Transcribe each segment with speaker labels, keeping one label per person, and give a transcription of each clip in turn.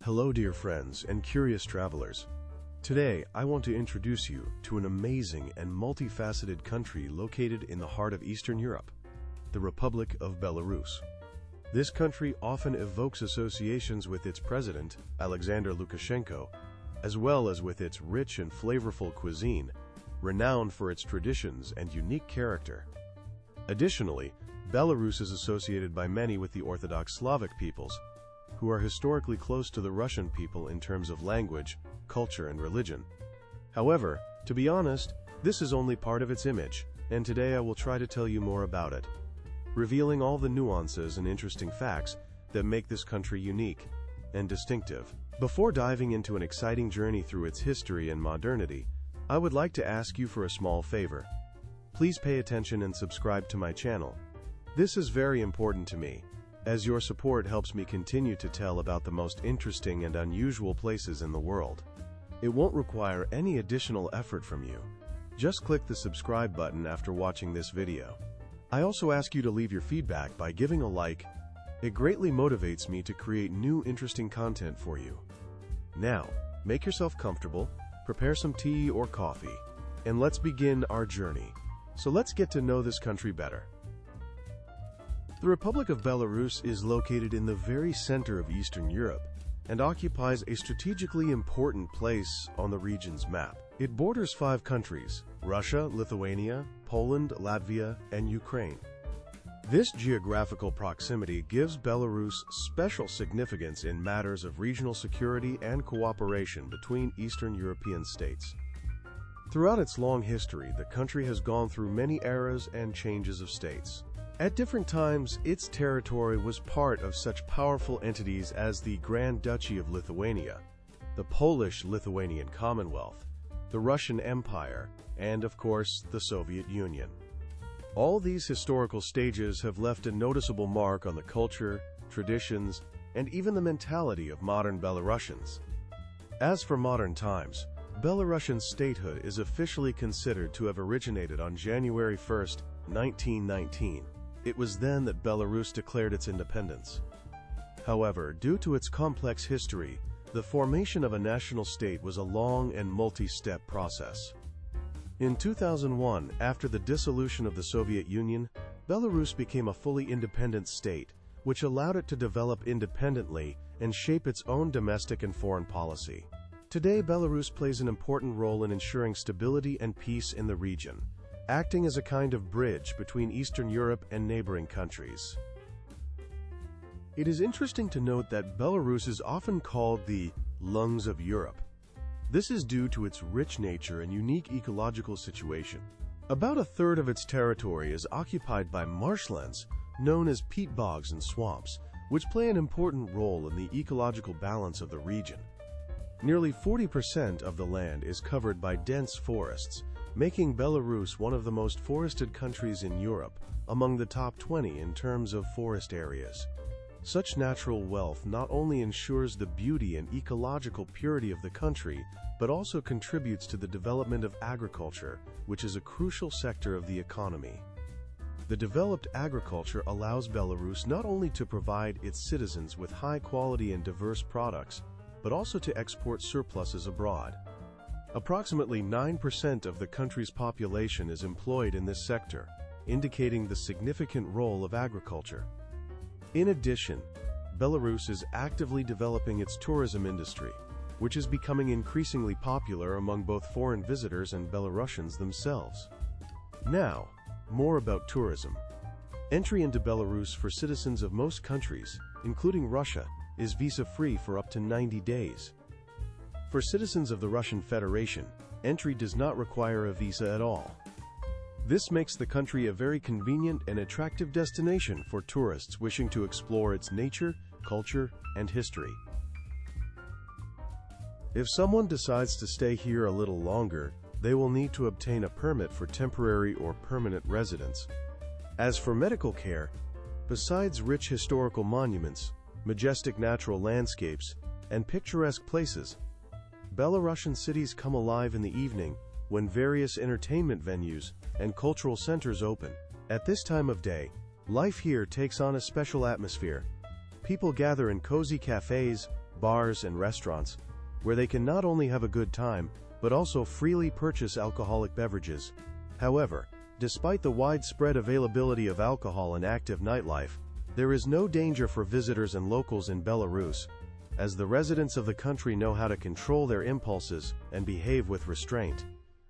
Speaker 1: Hello dear friends and curious travelers. Today I want to introduce you to an amazing and multifaceted country located in the heart of Eastern Europe, the Republic of Belarus. This country often evokes associations with its president, Alexander Lukashenko, as well as with its rich and flavorful cuisine, renowned for its traditions and unique character. Additionally, Belarus is associated by many with the Orthodox Slavic peoples, who are historically close to the Russian people in terms of language, culture, and religion. However, to be honest, this is only part of its image, and today I will try to tell you more about it, revealing all the nuances and interesting facts that make this country unique and distinctive. Before diving into an exciting journey through its history and modernity, I would like to ask you for a small favor. Please pay attention and subscribe to my channel. This is very important to me, as your support helps me continue to tell about the most interesting and unusual places in the world. It won't require any additional effort from you. Just click the subscribe button after watching this video. I also ask you to leave your feedback by giving a like. It greatly motivates me to create new interesting content for you. Now, make yourself comfortable, prepare some tea or coffee, and let's begin our journey. So let's get to know this country better. The Republic of Belarus is located in the very center of Eastern Europe and occupies a strategically important place on the region's map. It borders 5 countries: Russia, Lithuania, Poland, Latvia, and Ukraine. This geographical proximity gives Belarus special significance in matters of regional security and cooperation between Eastern European states. Throughout its long history, the country has gone through many eras and changes of states. At different times, its territory was part of such powerful entities as the Grand Duchy of Lithuania, the Polish-Lithuanian Commonwealth, the Russian Empire, and, of course, the Soviet Union. All these historical stages have left a noticeable mark on the culture, traditions, and even the mentality of modern Belarusians. As for modern times, Belarusian statehood is officially considered to have originated on January 1, 1919. It was then that Belarus declared its independence. However, due to its complex history, the formation of a national state was a long and multi-step process. In 2001, after the dissolution of the Soviet Union, Belarus became a fully independent state, which allowed it to develop independently and shape its own domestic and foreign policy. Today, Belarus plays an important role in ensuring stability and peace in the region, acting as a kind of bridge between Eastern Europe and neighboring countries. It is interesting to note that Belarus is often called the lungs of Europe. This is due to its rich nature and unique ecological situation. About a third of its territory is occupied by marshlands, known as peat bogs and swamps, which play an important role in the ecological balance of the region. Nearly 40% of the land is covered by dense forests, making Belarus one of the most forested countries in Europe, among the top 20 in terms of forest areas. Such natural wealth not only ensures the beauty and ecological purity of the country, but also contributes to the development of agriculture, which is a crucial sector of the economy. The developed agriculture allows Belarus not only to provide its citizens with high quality and diverse products, but also to export surpluses abroad. Approximately 9% of the country's population is employed in this sector, indicating the significant role of agriculture. In addition, Belarus is actively developing its tourism industry, which is becoming increasingly popular among both foreign visitors and Belarusians themselves. Now, more about tourism. Entry into Belarus for citizens of most countries, including Russia, is visa-free for up to 90 days. For citizens of the Russian Federation, entry does not require a visa at all. This makes the country a very convenient and attractive destination for tourists wishing to explore its nature, culture, and history. If someone decides to stay here a little longer, they will need to obtain a permit for temporary or permanent residence. As for medical care, besides rich historical monuments, majestic natural landscapes, and picturesque places, Belarusian cities come alive in the evening when various entertainment venues and cultural centers open. At this time of day, life here takes on a special atmosphere. People gather in cozy cafes, bars and restaurants, where they can not only have a good time, but also freely purchase alcoholic beverages. However, despite the widespread availability of alcohol and active nightlife, there is no danger for visitors and locals in Belarus, as the residents of the country know how to control their impulses and behave with restraint.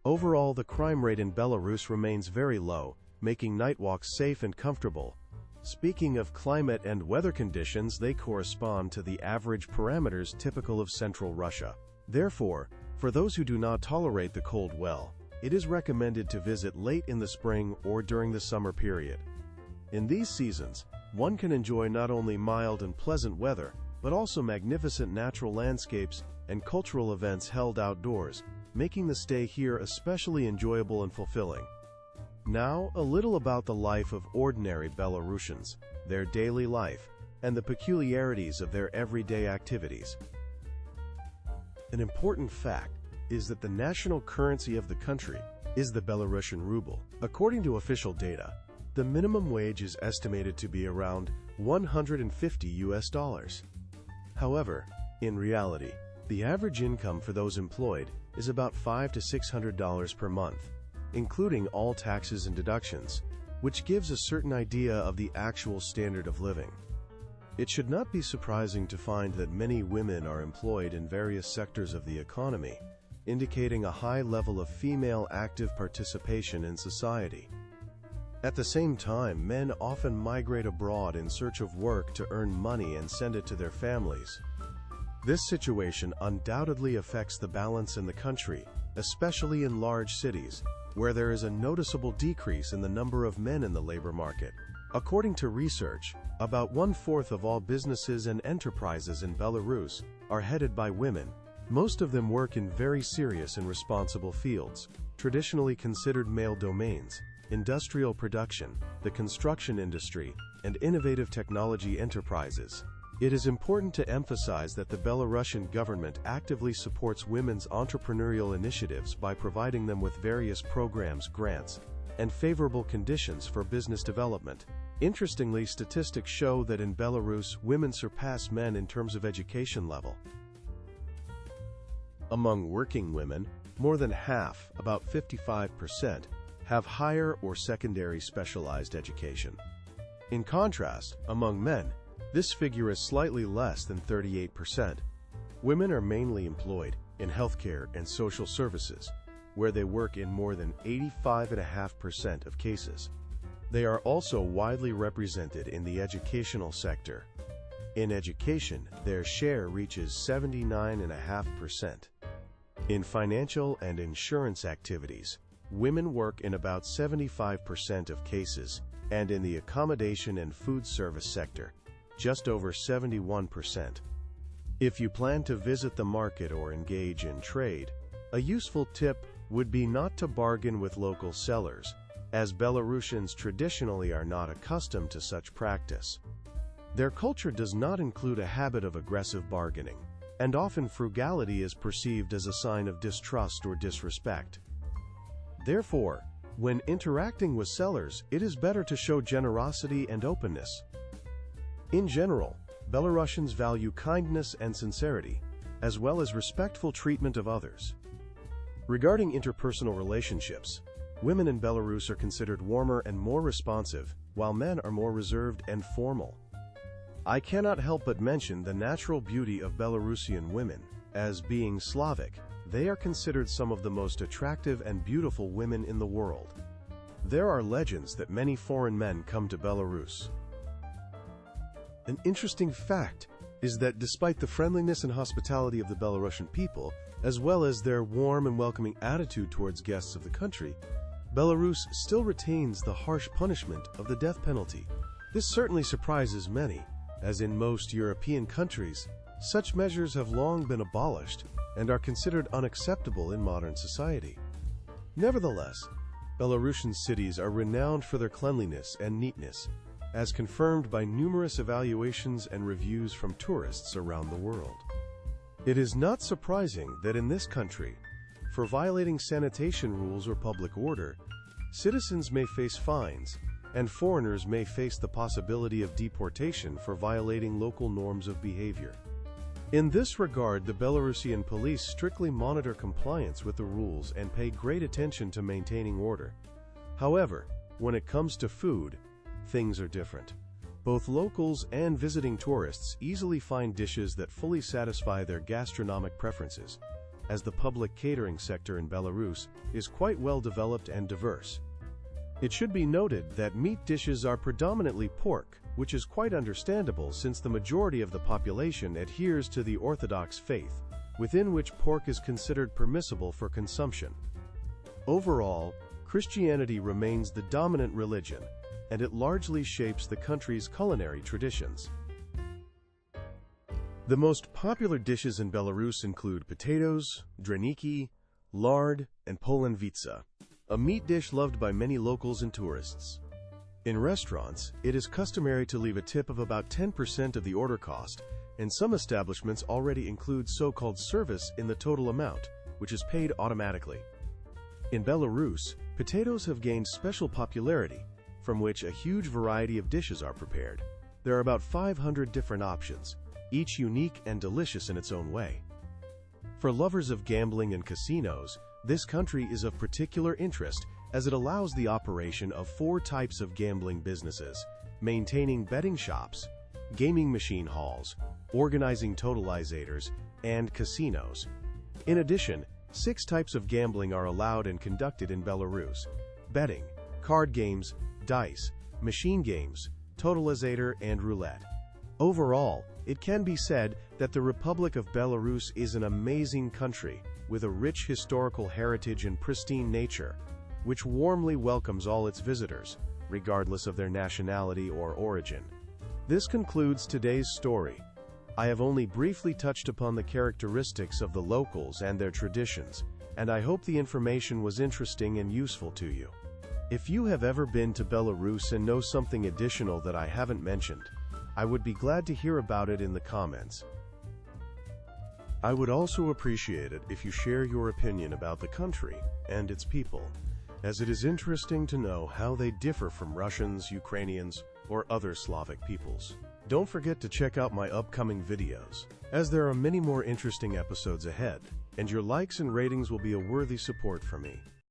Speaker 1: Overall, the crime rate in Belarus remains very low, making night walks safe and comfortable. Speaking of climate and weather conditions, they correspond to the average parameters typical of Central Russia. Therefore, for those who do not tolerate the cold well, it is recommended to visit late in the spring or during the summer period. In these seasons, one can enjoy not only mild and pleasant weather, but also magnificent natural landscapes and cultural events held outdoors, making the stay here especially enjoyable and fulfilling. Now, a little about the life of ordinary Belarusians, their daily life, and the peculiarities of their everyday activities. An important fact is that the national currency of the country is the Belarusian ruble. According to official data, the minimum wage is estimated to be around $150. However, in reality, the average income for those employed is about $500 to $600 per month, including all taxes and deductions, which gives a certain idea of the actual standard of living. It should not be surprising to find that many women are employed in various sectors of the economy, indicating a high level of female active participation in society. At the same time, men often migrate abroad in search of work to earn money and send it to their families. This situation undoubtedly affects the balance in the country, especially in large cities, where there is a noticeable decrease in the number of men in the labor market. According to research, about 1/4 of all businesses and enterprises in Belarus are headed by women. Most of them work in very serious and responsible fields, traditionally considered male domains: industrial production, the construction industry, and innovative technology enterprises. It is important to emphasize that the Belarusian government actively supports women's entrepreneurial initiatives by providing them with various programs, grants, and favorable conditions for business development. Interestingly, statistics show that in Belarus, women surpass men in terms of education level. Among working women, more than half, about 55%, have higher or secondary specialized education. In contrast, among men, this figure is slightly less than 38%. Women are mainly employed in healthcare and social services, where they work in more than 85.5% of cases. They are also widely represented in the educational sector. In education, their share reaches 79.5%. In financial and insurance activities, women work in about 75% of cases, and in the accommodation and food service sector, just over 71%. If you plan to visit the market or engage in trade, a useful tip would be not to bargain with local sellers, as Belarusians traditionally are not accustomed to such practice. Their culture does not include a habit of aggressive bargaining, and often frugality is perceived as a sign of distrust or disrespect. Therefore, when interacting with sellers, it is better to show generosity and openness. In general, Belarusians value kindness and sincerity, as well as respectful treatment of others. Regarding interpersonal relationships, women in Belarus are considered warmer and more responsive, while men are more reserved and formal. I cannot help but mention the natural beauty of Belarusian women. As being Slavic, they are considered some of the most attractive and beautiful women in the world. There are legends that many foreign men come to Belarus. An interesting fact is that despite the friendliness and hospitality of the Belarusian people, as well as their warm and welcoming attitude towards guests of the country, Belarus still retains the harsh punishment of the death penalty. This certainly surprises many, as in most European countries, such measures have long been abolished and are considered unacceptable in modern society. Nevertheless, Belarusian cities are renowned for their cleanliness and neatness, as confirmed by numerous evaluations and reviews from tourists around the world. It is not surprising that in this country, for violating sanitation rules or public order, citizens may face fines, and foreigners may face the possibility of deportation for violating local norms of behavior. In this regard, the Belarusian police strictly monitor compliance with the rules and pay great attention to maintaining order. However, when it comes to food, things are different. Both locals and visiting tourists easily find dishes that fully satisfy their gastronomic preferences, as the public catering sector in Belarus is quite well developed and diverse. It should be noted that meat dishes are predominantly pork, which is quite understandable since the majority of the population adheres to the Orthodox faith, within which pork is considered permissible for consumption. Overall, Christianity remains the dominant religion, and it largely shapes the country's culinary traditions. The most popular dishes in Belarus include potatoes, dreniki, lard, and polędwica, a meat dish loved by many locals and tourists. In restaurants, it is customary to leave a tip of about 10% of the order cost, and some establishments already include so-called service in the total amount, which is paid automatically. In Belarus, potatoes have gained special popularity, from which a huge variety of dishes are prepared. There are about 500 different options, each unique and delicious in its own way. For lovers of gambling and casinos, this country is of particular interest as it allows the operation of 4 types of gambling businesses, maintaining betting shops, gaming machine halls, organizing totalizators, and casinos. In addition, 6 types of gambling are allowed and conducted in Belarus: betting, card games, dice, machine games, totalizator, and roulette. Overall, it can be said that the Republic of Belarus is an amazing country with a rich historical heritage and pristine nature, which warmly welcomes all its visitors, regardless of their nationality or origin. This concludes today's story. I have only briefly touched upon the characteristics of the locals and their traditions, and I hope the information was interesting and useful to you. If you have ever been to Belarus and know something additional that I haven't mentioned, I would be glad to hear about it in the comments. I would also appreciate it if you share your opinion about the country and its people, as it is interesting to know how they differ from Russians, Ukrainians, or other Slavic peoples. Don't forget to check out my upcoming videos, as there are many more interesting episodes ahead, and your likes and ratings will be a worthy support for me.